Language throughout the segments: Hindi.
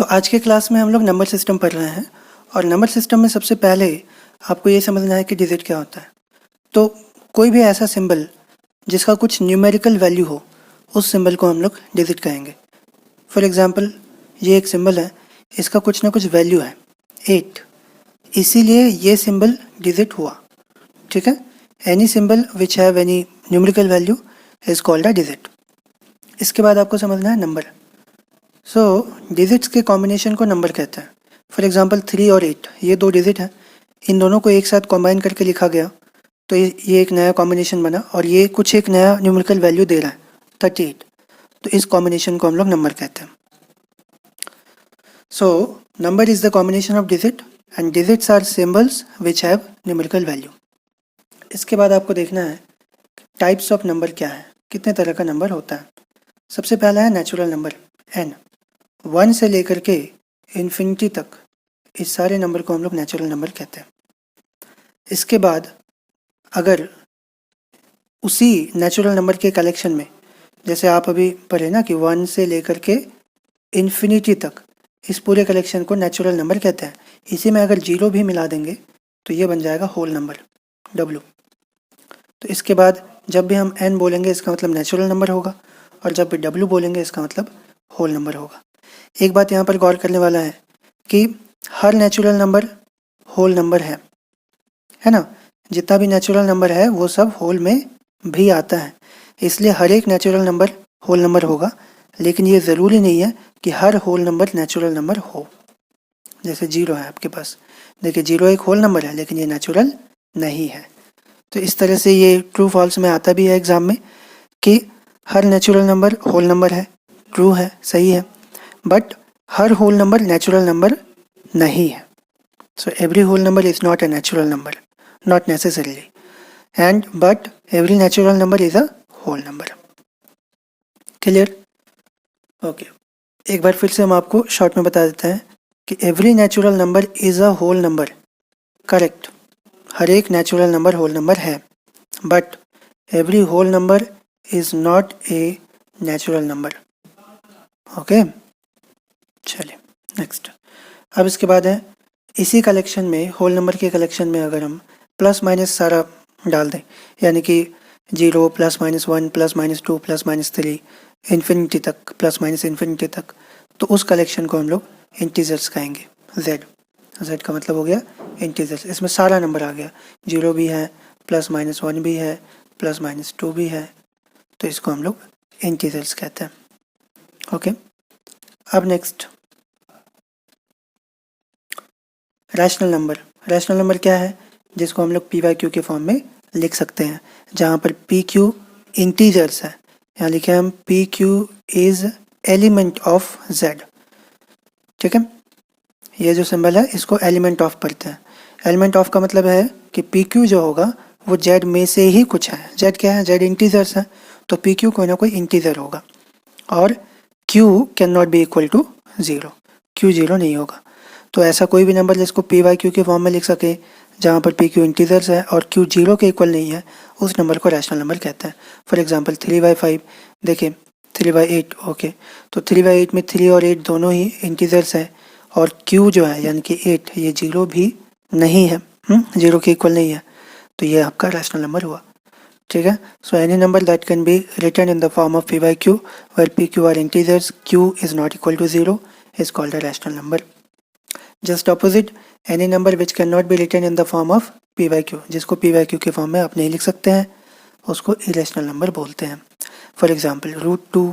तो आज के क्लास में हम लोग नंबर सिस्टम पढ़ रहे हैं और नंबर सिस्टम में सबसे पहले आपको ये समझना है कि डिजिट क्या होता है। तो कोई भी ऐसा सिंबल जिसका कुछ न्यूमेरिकल वैल्यू हो, उस सिंबल को हम लोग डिजिट कहेंगे। फॉर एग्जांपल ये एक सिंबल है, इसका कुछ ना कुछ वैल्यू है 8, इसीलिए ये सिंबल डिजिट हुआ। ठीक है, any symbol which have any numerical value is called a digit. इसके बाद आपको समझना है नंबर। सो डिजिट्स के कॉम्बिनेशन को नंबर कहते हैं। फॉर एग्जांपल 3 और 8 ये दो डिजिट हैं, इन दोनों को एक साथ कंबाइन करके लिखा गया तो ये एक नया कॉम्बिनेशन बना और ये कुछ एक नया न्यूमेरिकल वैल्यू दे रहा है 38। तो इस कॉम्बिनेशन को हम लोग नंबर कहते हैं। So number is the combination of digit and digits are symbols which have numerical value. इसके बाद आपको देखना है टाइप्स ऑफ नंबर क्या है, कितने तरह का नंबर होता है। सबसे पहला है नेचुरल नंबर n, 1 से लेकर के इन्फिनिटी तक इस सारे नंबर को हम लोग नेचुरल नंबर कहते हैं। इसके बाद अगर उसी नेचुरल नंबर के कलेक्शन में, जैसे आप अभी पढ़े ना कि 1 से लेकर के इन्फिनिटी तक, इस पूरे कलेक्शन को नेचुरल नंबर कहते हैं। इसी में अगर जीरो भी मिला देंगे तो ये बन जाएगा होल नंबर w। तो इसके बाद जब भी हम n बोलेंगे इसका मतलब नेचुरल नंबर होगा और जब भी w बोलेंगे इसका मतलब होल नंबर होगा। एक बात यहाँ पर गौर करने वाला है कि हर नेचुरल नंबर होल नंबर है ना। जितना भी नेचुरल नंबर है वो सब होल में भी आता है, इसलिए हर एक नेचुरल नंबर होल नंबर होगा। लेकिन ये ज़रूरी नहीं है कि हर होल नंबर नेचुरल नंबर हो। जैसे जीरो है आपके पास, देखिए जीरो एक होल नंबर है लेकिन ये नेचुरल नहीं है। तो इस तरह से ये ट्रू फॉल्स में आता भी है एग्जाम में कि हर नेचुरल नंबर होल नंबर है, ट्रू है, सही है, बट हर होल नंबर नेचुरल नंबर नहीं है। So every whole number is not a natural number, not necessarily, and but every natural number is a whole number. Clear? Okay, एक बार फिर से हम आपको शॉर्ट में बता देते हैं कि every natural number is a whole number. Correct, हर एक नेचुरल नंबर होल नंबर है, but every whole number is not a natural number. Okay, चलिए नेक्स्ट। अब इसके बाद है इसी कलेक्शन में, होल नंबर के कलेक्शन में अगर हम प्लस माइनस सारा डाल दें, यानी कि 0 plus minus 1 plus minus 2 plus minus 3 infinity तक, प्लस माइनस इन्फिनिटी तक, तो उस कलेक्शन को हम लोग इंटीजर्स कहेंगे। जेड का मतलब हो गया इंटीजर्स। इसमें सारा नंबर आ गया, 0 भी है, प्लस माइनस 1 भी है, प्लस माइनस 2 भी है, तो इसको हम लोग इंटीजर्स कहते हैं। ओके, अब next rational number. Rational number क्या है? जिसको हम लोग p/q के फॉर्म में लिख सकते हैं, जहाँ पर pq इंटीजर्स है। यहाँ लिखे हम pq is element of z। ठीक है, ये जो सिंबल है इसको एलिमेंट ऑफ पढ़ते हैं। एलिमेंट ऑफ का मतलब है कि pq जो होगा वो z में से ही कुछ है। z क्या है? z इंटीजर्स है, तो pq कोई ना कोई इंटीजर होगा और q can not be equal to 0, q 0 नहीं होगा। तो ऐसा कोई भी नंबर जिसको p/q के फॉर्म में लिख सके, जहाँ पर pq इंटीजर्स है और q 0 के इक्वल नहीं है, उस नंबर को रैशनल नंबर कहते हैं। फॉर एग्जांपल 3/5, देखिए 3/8। ओके, तो 3/8 में 3 और 8 दोनों ही इंटीजर्स है और q जो है यानी कि 8 ये 0 भी नहीं है, 0 के इक्वल नहीं है, तो ये आपका रैशनल नंबर हुआ। ठीक है, so any number that can be written in the form of p/q where pq are integers, q is not equal to 0 is called a rational number. Just opposite, any number which can not be written in the form of p/q, जिसको p/q के फॉर्म में आप नहीं लिख सकते हैं, उसको इरेशनल नंबर बोलते हैं। फॉर एग्जांपल √2,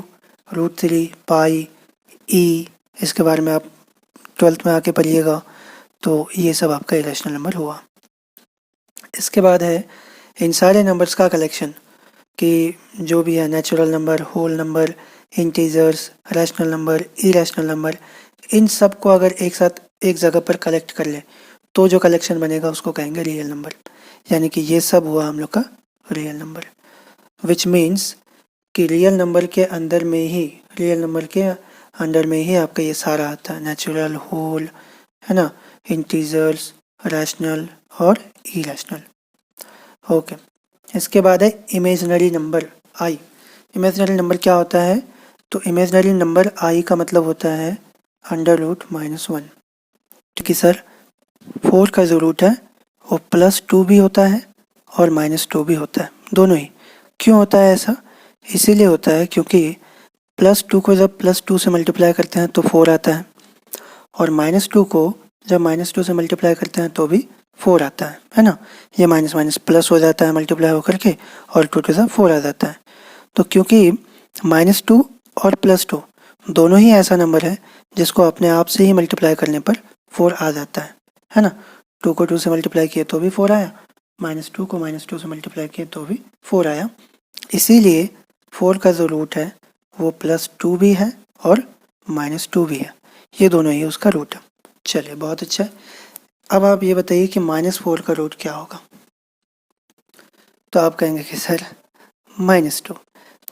√3, पाई, ई, इसके बारे में आप 12th में आके पढ़िएगा, तो ये सब आपका इरेशनल नंबर हुआ। इसके बाद है इन सारे नंबर्स का कलेक्शन, कि जो भी है natural number, whole number, integers, rational number, irrational number, इन सब को अगर एक साथ एक जगह पर कलेक्ट कर लें तो जो कलेक्शन बनेगा उसको कहेंगे रियल नंबर। यानी कि ये सब हुआ हम लोग का रियल नंबर, विच मीन्स कि रियल नंबर के अंदर में ही, रियल नंबर के अंडर में ही आपका ये सारा आता है, नेचुरल, होल, है ना, इंटीजर्स, रैशनल और इरेशनल। ओके, इसके बाद है इमेजिनरी नंबर आई। इमेजिनरी नंबर क्या होता है? तो इमेजिनरी नंबर आई का मतलब होता है √-1। ठीक है सर, 4 का जो रूट है वो +2 भी होता है और -2 भी होता है, दोनों ही। क्यों होता है ऐसा? इसीलिए होता है क्योंकि +2 को जब +2 से मल्टीप्लाई करते हैं तो 4 आता है, और -2 को जब -2 से मल्टीप्लाई करते हैं तो भी 4 आता है ना। ये माइनस माइनस प्लस हो जाता है मल्टीप्लाई होकर के, और 2 टू 4 आ जाता है। तो क्योंकि -2 और +2 दोनों ही ऐसा नंबर है जिसको अपने आप से ही मल्टीप्लाई करने पर 4 आ जाता है ना। 2 को 2 से मल्टीप्लाई किए तो भी 4 आया, -2 को -2 से मल्टीप्लाई किए तो भी 4 आया। इसीलिए 4 का जो रूट है वो +2 भी है और -2 भी है, ये दोनों ही उसका रूट है। चलिए, बहुत अच्छा। अब आप ये बताइए कि -4 का रूट क्या होगा। तो आप कहेंगे कि सर -2।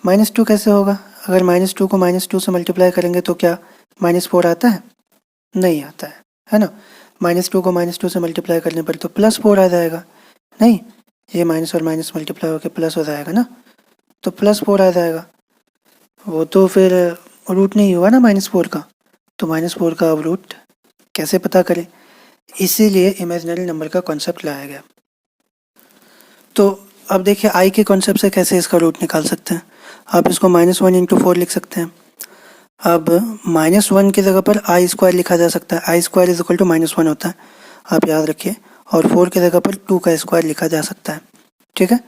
-2 कैसे होगा? अगर -2 को -2 से मल्टीप्लाई करेंगे तो क्या -4 आता है? नहीं आता है ना। -2 को -2 से मल्टीप्लाई करने पर तो +4 आ जाएगा। नहीं, ये माइनस और माइनस मल्टीप्लाई होकर प्लस हो जाएगा ना, तो +4 आ जाएगा। वो तो फिर रूट नहीं हुआ ना -4 का, तो -4 का अब रूट कैसे पता करें? इसीलिए इमेजिनरी नंबर का कॉन्सेप्ट लाया गया। तो अब देखिए, आई के कॉन्सेप्ट से कैसे इसका रूट निकाल सकते हैं। आप इसको -1 इंटू 4 लिख सकते हैं। अब -1 की जगह पर आई स्क्वायर लिखा जा सकता है। आई स्क्वायर इज इक्वल टू -1 होता है, आप याद रखिए। और 4 की जगह पर 2 का स्क्वायर लिखा जा सकता है। ठीक है,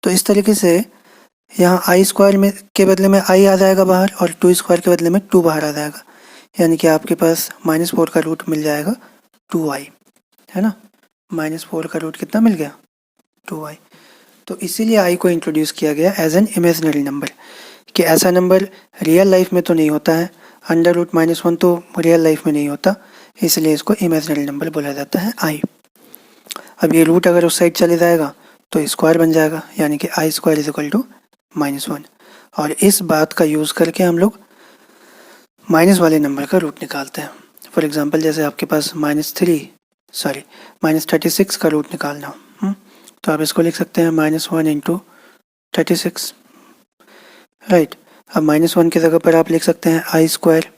तो इस तरीके से यहाँ आई स्क्वायर में के बदले में आई आ जाएगा बाहर, और 2 स्क्वायर के बदले में 2 बाहर आ जाएगा। यानी कि आपके पास -4 का रूट मिल जाएगा 2i, है ना। -4 का रूट कितना मिल गया? 2i। तो इसीलिए आई को इंट्रोड्यूस किया गया एज एन इमेजिनरी नंबर, कि ऐसा नंबर रियल लाइफ में तो नहीं होता है। √-1 तो रियल लाइफ में नहीं होता, इसलिए इसको इमेजिनरी नंबर बोला जाता है आई। अब ये रूट अगर उस साइड चले जाएगा तो स्क्वायर बन जाएगा, यानी कि आई स्क्वायर इज इक्वल टू -1। और इस बात का यूज़ करके हम लोग माइनस वाले नंबर का रूट निकालते हैं। फॉर एग्जांपल, जैसे आपके पास -36 का रूट निकालना हो, तो आप इसको लिख सकते हैं -1 इंटू 36, राइट। अब -1 की जगह पर आप लिख सकते हैं आई स्क्वायर,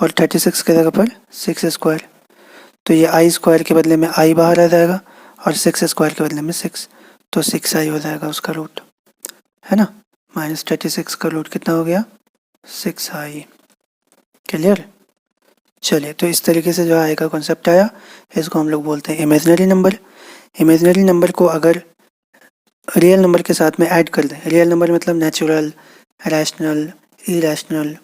और 36 की जगह पर 6 स्क्वायर। तो ये आई स्क्वायर के बदले में आई बाहर आ जाएगा, और 6 स्क्वायर के बदले में 6, तो 6i हो जाएगा उसका रूट, है ना। -36 का रूट कितना हो गया? 6i। क्लियर? चलिए, तो इस तरीके से जो आई का कॉन्सेप्ट आया, इसको हम लोग बोलते हैं इमेजिनरी नंबर। इमेजिनरी नंबर को अगर रियल नंबर के साथ में ऐड कर दें, रियल नंबर मतलब नेचुरल, रैशनल, इरेशनल,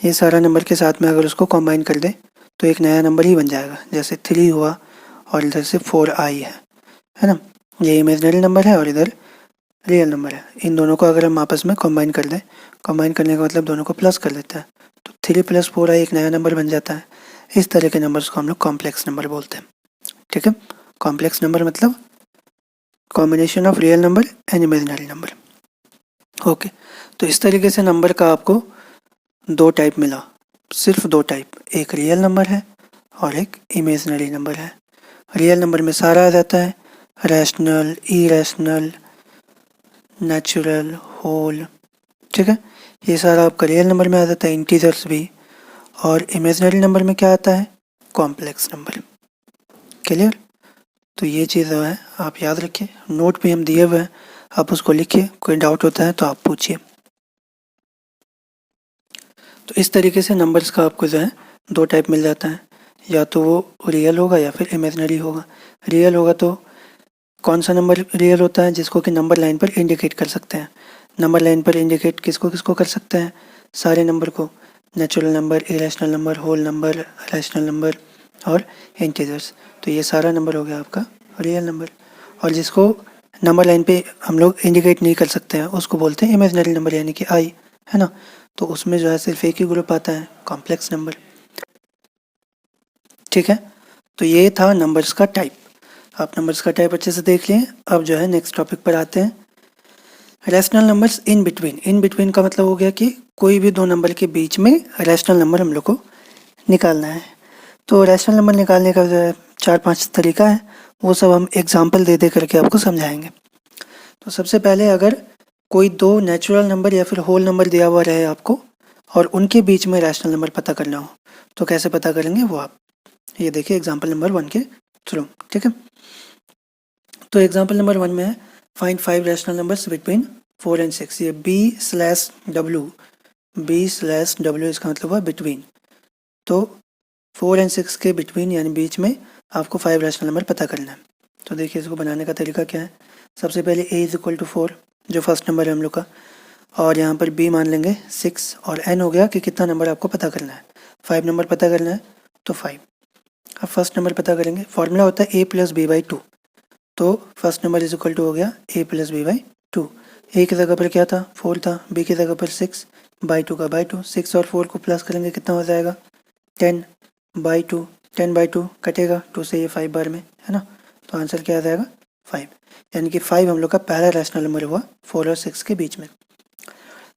ये सारा नंबर के साथ में अगर उसको कंबाइन कर दें तो एक नया नंबर ही बन जाएगा। जैसे 3 हुआ और इधर से 4i है ना। ये इमेजिनरी नंबर है और इधर रियल नंबर है। इन दोनों को अगर हम आपस में कंबाइन कर दें, कंबाइन करने का मतलब दोनों को प्लस कर देते हैं, तो 3 + 4i एक नया नंबर बन जाता है। इस तरह के नंबर्स को हम लोग कॉम्प्लेक्स नंबर बोलते हैं। ठीक है, कॉम्प्लेक्स नंबर मतलब combination of real number and imaginary number. Okay, तो इस तरीके से नंबर का आपको 2 टाइप मिला, सिर्फ 2 टाइप, एक रियल नंबर है और एक इमेजिनरी नंबर है। रियल नंबर में सारा आ जाता है, रैशनल, इरेशनल, नेचुरल, होल। ठीक है, ये सारा आपका रियल नंबर में आ जाता है, इंटीजर्स भी। और इमेजिनरी नंबर में क्या आता है? Complex number. क्लियर? तो ये चीज़ जो है आप याद रखिए, नोट पे हम दिए हुए हैं, आप उसको लिखिए। कोई डाउट होता है तो आप पूछिए। तो इस तरीके से नंबर्स का आपको जो है 2 टाइप मिल जाता है, या तो वो रियल होगा या फिर इमेजिनरी होगा। रियल होगा तो कौन सा नंबर रियल होता है? जिसको कि नंबर लाइन पर इंडिकेट कर सकते हैं। नंबर लाइन पर इंडिकेट किसको किसको कर सकते हैं? सारे नंबर को, natural number, irrational number, whole number, rational number और इंटीजर्स। तो ये सारा नंबर हो गया आपका रियल नंबर। और जिसको नंबर लाइन पे हम लोग इंडिकेट नहीं कर सकते हैं उसको बोलते हैं इमेजिनरी नंबर, यानी कि आई, है ना। तो उसमें जो है सिर्फ एक ही ग्रुप आता है, कॉम्प्लेक्स नंबर। ठीक है, तो ये था नंबर्स का टाइप। आप नंबर्स का टाइप अच्छे से देख लिए। अब जो है नेक्स्ट टॉपिक पर आते हैं, rational numbers in between. In between का मतलब हो गया कि कोई भी 2 नंबर के बीच में रैशनल नंबर हम लोग को निकालना है। तो रैशनल नंबर निकालने का जो है 4-5 तरीका है, वो सब हम एग्जाम्पल दे दे करके आपको समझाएंगे। तो सबसे पहले, अगर कोई 2 नेचुरल नंबर या फिर होल नंबर दिया हुआ रहे आपको और उनके बीच में रैशनल नंबर पता करना हो, तो कैसे पता करेंगे वो आप ये देखिए एग्जाम्पल नंबर 1 के थ्रू, ठीक है। तो एग्जाम्पल नंबर 1 में है find 5 rational numbers between 4 and 6। ये B/W, इसका मतलब हुआ बिटवीन। तो 4 and 6 के बिटवीन यानी बीच में आपको 5 रैशनल नंबर पता करना है। तो देखिए इसको बनाने का तरीका क्या है। सबसे पहले A = 4 जो फर्स्ट नंबर है हम लोग का, और यहाँ पर B मान लेंगे 6, और N हो गया कि कितना नंबर आपको पता करना है। 5 नंबर पता करना है तो 5। अब फर्स्ट नंबर पता करेंगे। फॉर्मूला होता है A + B/2। तो फर्स्ट नंबर = हो गया A + B/2। A की जगह पर क्या था 4 था, B की जगह पर 6/2 का 2। 6 और 4 को प्लस करेंगे कितना हो जाएगा 10/2। 10/2 कटेगा 2 से, ये 5 बार में है ना, तो आंसर क्या आ जाएगा 5। यानी कि 5 हम लोग का पहला रैशनल नंबर हुआ 4 और 6 के बीच में।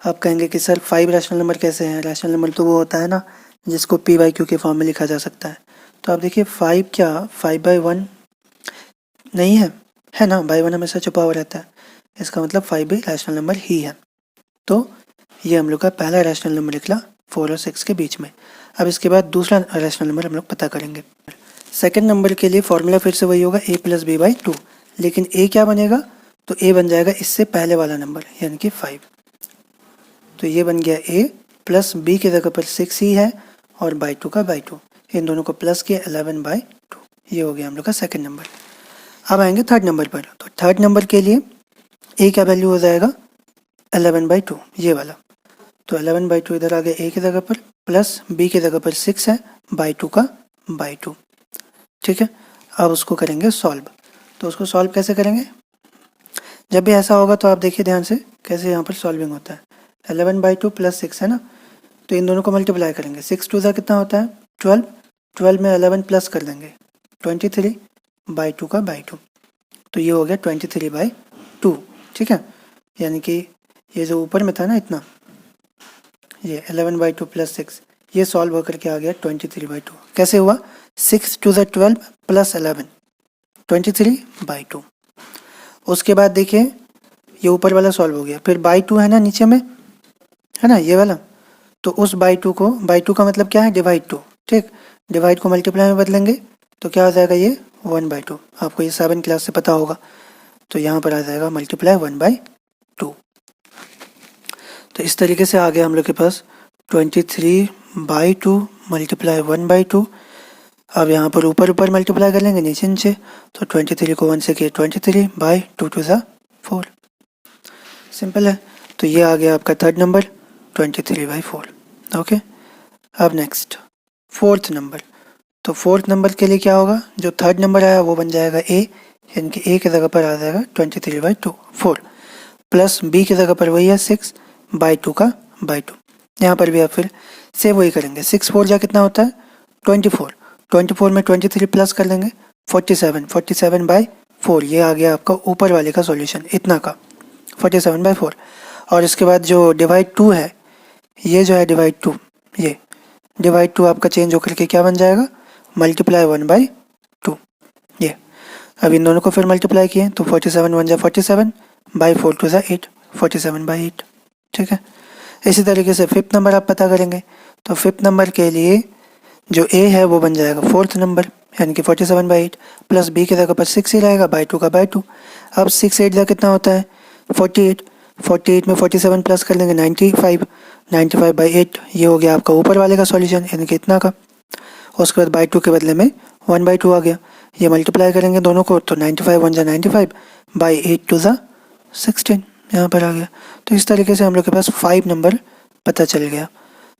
आप कहेंगे कि सर 5 रैशनल नंबर कैसे हैं। रैशनल नंबर तो वो होता है ना जिसको P/Q के फॉर्म में लिखा जा सकता है। तो आप देखिए 5 क्या 5/1 नहीं है, है ना, बाई 1 हमेशा छुपा हुआ रहता है, इसका मतलब 5 भी रैशनल नंबर ही है। तो ये हम लोग का पहला रैशनल नंबर निकला 4 और 6 के बीच में। अब इसके बाद दूसरा रैशनल नंबर हम लोग पता करेंगे। सेकंड नंबर के लिए फॉर्मूला फिर से वही होगा A + B/2, लेकिन A क्या बनेगा तो A बन जाएगा इससे पहले वाला नंबर यानी कि 5। तो ये बन गया A प्लस B की जगह पर 6 ही है और /2 का 2, इन दोनों को प्लस किया 11/2। ये हो गया हम लोग का सेकंड नंबर। अब आएंगे थर्ड नंबर पर। तो थर्ड नंबर के लिए A का वैल्यू हो जाएगा 11/2 ये वाला। तो 11/2 इधर आ गया A की जगह पर, प्लस B की जगह पर 6 है, /2 का 2, ठीक है। अब उसको करेंगे सॉल्व। तो उसको सॉल्व कैसे करेंगे, जब भी ऐसा होगा तो आप देखिए ध्यान से कैसे यहाँ पर सॉल्विंग होता है। 11/2 प्लस 6 है ना, तो इन दोनों को मल्टीप्लाई करेंगे। 6 2 कितना होता है 12, 12 में 11 प्लस कर देंगे 23/2 का 2, तो ये हो गया 23/2, ठीक है। यानी कि ये जो ऊपर में था ना इतना, ये 11/2 प्लस 6, ये सॉल्व होकर के आ गया 23/2। कैसे हुआ 6 2 12 प्लस 11 23/2। उसके बाद देखिए ये ऊपर वाला सॉल्व हो गया, फिर 2 है ना नीचे में, है ना ये वाला, तो उस 2 को 2 का मतलब क्या है डिवाइड 2, ठीक। डिवाइड को मल्टीप्लाई में बदलेंगे तो क्या हो जाएगा ये 1/2। आपको ये 7 क्लास से पता होगा, तो यहाँ पर आ जाएगा मल्टीप्लाई 1/2। तो इस तरीके से आ गया हम लोग के पास 23/2 मल्टीप्लाई 1/2। अब यहाँ पर ऊपर ऊपर मल्टीप्लाई कर लेंगे नीचे नीचे, तो 23 को 1 से किए 23/2 2 4, सिंपल है। तो ये आ गया आपका थर्ड नंबर 23/4। ओके, अब नेक्स्ट फोर्थ नंबर। तो फोर्थ नंबर के लिए क्या होगा, जो थर्ड नंबर आया वो बन जाएगा A, यानी कि A की जगह पर आ जाएगा 23/2 4, प्लस B की जगह पर वही है 6/2 का 2। यहाँ पर भी आप फिर से वही करेंगे। 6 4 जा कितना होता है 24, 24 में 23 प्लस कर लेंगे 47, 47/4। ये आ गया आपका ऊपर वाले का सॉल्यूशन इतना का 47/4। और इसके बाद जो डिवाइड 2 है, ये जो है डिवाइड 2, ये डिवाइड 2 आपका चेंज होकर के क्या बन जाएगा मल्टीप्लाई 1/2। ये अब इन दोनों को फिर मल्टीप्लाई किए तो 47 1 जा 47/4 2 जा 8, 47/8, ठीक है। इसी तरीके से फिफ्थ नंबर आप पता करेंगे। तो फिफ्थ नंबर के लिए जो A है वो बन जाएगा फोर्थ नंबर, यानी कि 47/8, प्लस B की जगह पर 6 ही रहेगा 2 का 2। अब 6 8 जा कितना होता है 48, 48 में 47 प्लस कर लेंगे 95, 95/8। ये हो गया आपका ऊपर वाले का सॉल्यूशन यानी कि इतना का। उसके बाद 2 के बदले में 1/2 आ गया। ये मल्टीप्लाई करेंगे दोनों को तो 95 1 जा 95/8 2 जा 16 यहाँ पर आ गया। तो इस तरीके से हम लोग के पास 5 नंबर पता चल गया,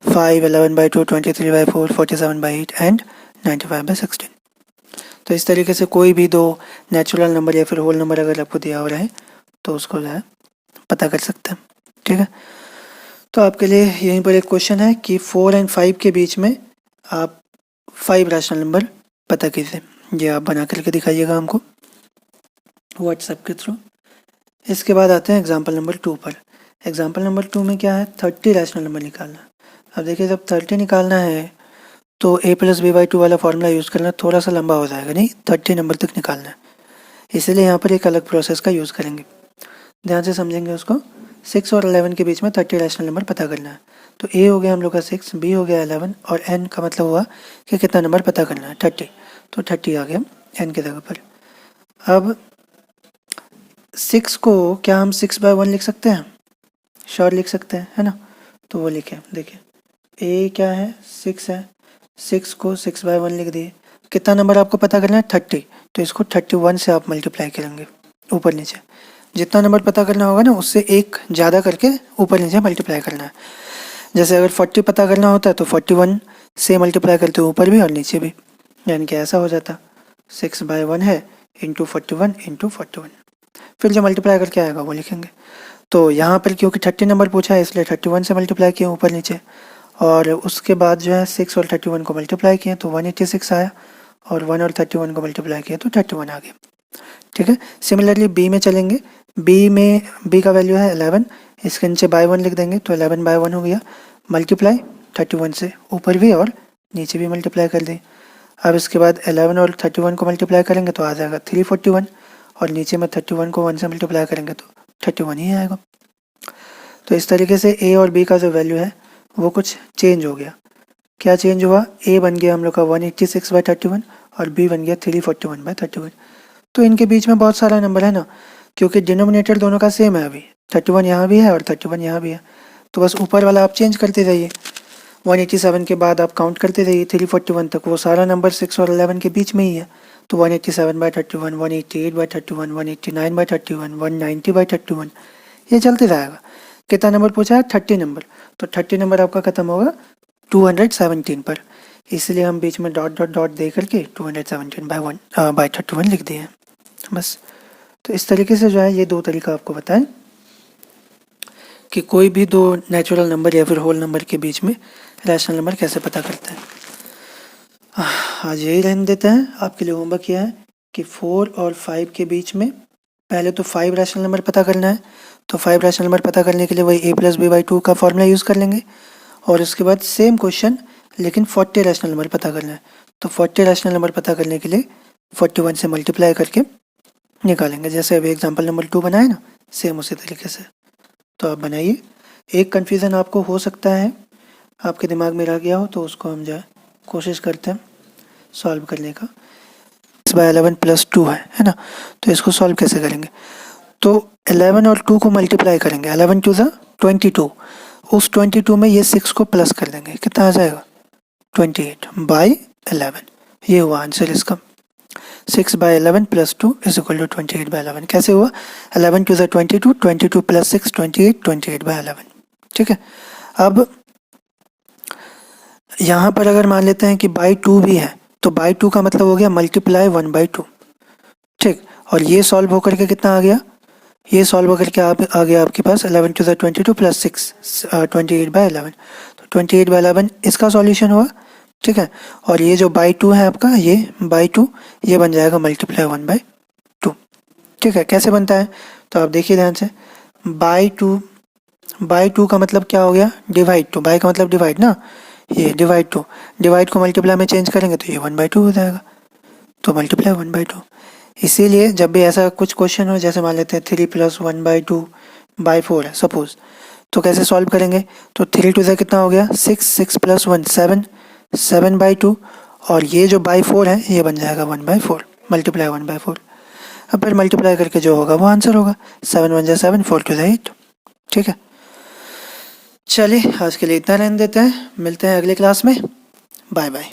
5 11/2 23/4 47/8 एंड 95/16। तो इस तरीके से कोई भी दो नेचुरल नंबर या फिर होल नंबर अगर आपको दिया हो रहा है तो उसको जो है पता कर सकते हैं, ठीक है। तो आपके लिए यहीं पर एक क्वेश्चन है कि 4 और 5 के बीच में आप 5 रैशनल नंबर पता कीजिए। ये आप बना करके दिखाइएगा हमको व्हाट्सएप के थ्रू। इसके बाद आते हैं एग्जाम्पल नंबर 2 पर। एग्जाम्पल नंबर 2 में क्या है 30 रैशनल नंबर निकालना। अब देखिए जब 30 निकालना है तो A + B/2 वाला फॉर्मूला यूज़ करना थोड़ा सा लंबा हो जाएगा, नहीं 30 नंबर तक निकालना है, इसलिए यहाँ पर एक अलग प्रोसेस का यूज़ करेंगे। ध्यान से समझेंगे उसको। 6 और 11 के बीच में 30 रैशनल नंबर पता करना है। तो ए हो गया हम लोग का 6, बी हो गया 11 और एन का मतलब हुआ कि कितना नंबर पता करना है 30। तो 30 आ गया एन की जगह पर। अब 6 को क्या हम 6/1 लिख सकते हैं? श्योर लिख सकते हैं, है ना। तो वो लिखें, देखिए ए क्या है 6 है, 6 को 6/1 लिख दिए। कितना नंबर आपको पता करना है 30, तो इसको 31 से आप मल्टीप्लाई करेंगे ऊपर नीचे। जितना नंबर पता करना होगा ना उससे एक ज़्यादा करके ऊपर नीचे मल्टीप्लाई करना है। जैसे अगर 40 पता करना होता है तो 41 से मल्टीप्लाई करते ऊपर भी और नीचे भी, यानी कि ऐसा हो जाता 6/1 है इंटू 41 इंटू 41। फिर जो मल्टीप्लाई करके आएगा वो लिखेंगे। तो यहाँ पर क्योंकि 30 नंबर पूछा है इसलिए 31 से मल्टीप्लाई किए ऊपर नीचे, और उसके बाद जो है 6 और 31 को मल्टीप्लाई किए तो 186 आया, और 1 और 31 को मल्टीप्लाई किए तो 31 आ गया। ठीक है। सिमिलरली बी में चलेंगे। बी का वैल्यू है 11, इसके नीचे /1 लिख देंगे तो 11/1 हो गया। मल्टीप्लाई 31 से ऊपर भी और नीचे भी मल्टीप्लाई कर दें। अब इसके बाद 11 और 31 को मल्टीप्लाई करेंगे तो आ जाएगा 341, और नीचे में 31 को 1 से मल्टीप्लाई करेंगे तो 31 ही आएगा। तो इस तरीके से ए और बी का जो वैल्यू है वो कुछ चेंज हो गया। क्या चेंज हुआ? ए बन गया हम लोग का 186/31 और बी बन गया 341/31। तो इनके बीच में बहुत सारा नंबर है ना, क्योंकि डिनोमिनेटर दोनों का सेम है। अभी 31 यहाँ भी है और 31 यहाँ भी है, तो बस ऊपर वाला आप चेंज करते जाइए। 187 के बाद आप काउंट करते जाइए 341 तक, वो सारा नंबर 6 और 11 के बीच में ही है। तो 187/31, 188/31, 189/31, 190/31, ये चलते जाएगा। कितना नंबर पूछा है? 30 नंबर। तो 30 नंबर आपका खत्म होगा 217 पर, इसलिए हम बीच में डॉट डॉट डॉट दे करके 217/31 लिख दिए हैं बस। तो इस तरीके से जो है ये दो तरीका आपको बताएं कि कोई भी दो नेचुरल नंबर या फिर होल नंबर के बीच में रैशनल नंबर कैसे पता करते हैं। आज यही रहने देते हैं। आपके लिए होमवर्क यह है कि 4 और 5 के बीच में पहले तो 5 रैशनल नंबर पता करना है। तो 5 रैशनल नंबर पता करने के लिए वही a+b/2 का फॉर्मूला यूज़ कर लेंगे, और उसके बाद सेम क्वेश्चन लेकिन 40 रैशनल नंबर पता करना है। तो 40 रैशनल नंबर पता करने के लिए 41 से मल्टीप्लाई करके निकालेंगे। जैसे अभी एग्जाम्पल नंबर 2 बनाए ना, सेम उसी तरीके से। तो आप बनाइए। एक कन्फ्यूज़न आपको हो सकता है, आपके दिमाग में रह गया हो, तो उसको हम जो है कोशिश करते हैं सॉल्व करने का। 6/11 + 2 है ना, तो इसको सॉल्व कैसे करेंगे? तो 11 और 2 को मल्टीप्लाई करेंगे, 11 2 ज़ा 22, उस 22 में ये 6 को प्लस कर देंगे, कितना आ जाएगा 28/11। ये हुआ आंसर इसका। 6/11 + 2 = 28/11। कैसे हुआ? 11 2 ज़ा 22, 22 + 6 28, 28/11। ठीक है। अब यहाँ पर अगर मान लेते हैं कि /2 भी है, तो /2 का मतलब हो गया मल्टीप्लाई 1/2। ठीक, और ये सॉल्व होकर के कितना आ गया? ये सॉल्व होकर के आ गया आपके पास 11 2 ज़ा 22 + 6 28/11। तो 28/11 इसका सॉल्यूशन हुआ। ठीक है। और ये जो /2 है आपका, ये /2 ये बन जाएगा मल्टीप्लाई 1/2। ठीक है। कैसे बनता है तो आप देखिए ध्यान से। /2 का मतलब क्या हो गया? Divide two. बाई का मतलब डिवाइड ना, ये डिवाइड टू। डिवाइड को मल्टीप्लाई में चेंज करेंगे तो ये 1/2 हो जाएगा, तो मल्टीप्लाई 1/2। इसीलिए जब भी ऐसा कुछ क्वेश्चन हो, जैसे मान लेते हैं 3 + 1/2/4 है सपोज, तो कैसे सॉल्व करेंगे? तो 3 2 ज़ा कितना हो गया 6, 6 + 1 7, 7/2, और ये जो /4 है ये बन जाएगा 1/4, मल्टीप्लाई 1/4। अब फिर मल्टीप्लाई करके जो होगा वो आंसर होगा। 7 1 ज़ा 7, 4 2 ज़ा 8। ठीक है। चलिए आज के लिए इतना रहने देते हैं, मिलते हैं अगले क्लास में। Bye bye.